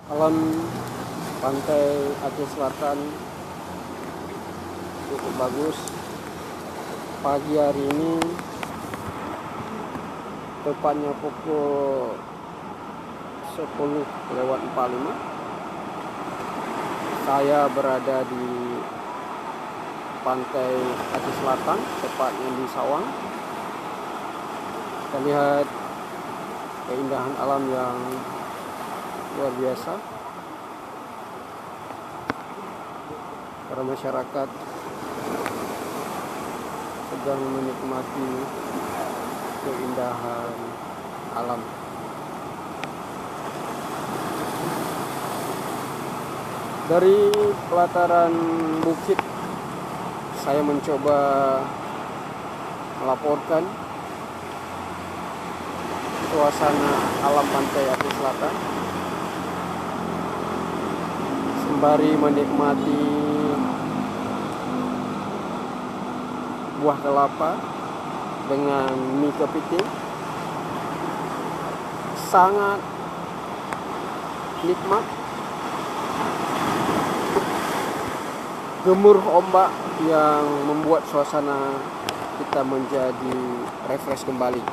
Alam pantai Aceh Selatan cukup bagus. Pagi hari ini, tepatnya pukul 10:45, saya berada di pantai Aceh Selatan, tepatnya di Sawang. Kita lihat keindahan alam yang luar biasa. Para masyarakat sedang menikmati keindahan alam. Dari pelataran bukit, saya mencoba melaporkan suasana alam pantai Aceh Selatan sembari menikmati buah kelapa dengan mie kepiting. Sangat nikmat. Gemuruh ombak yang membuat suasana kita menjadi refresh kembali.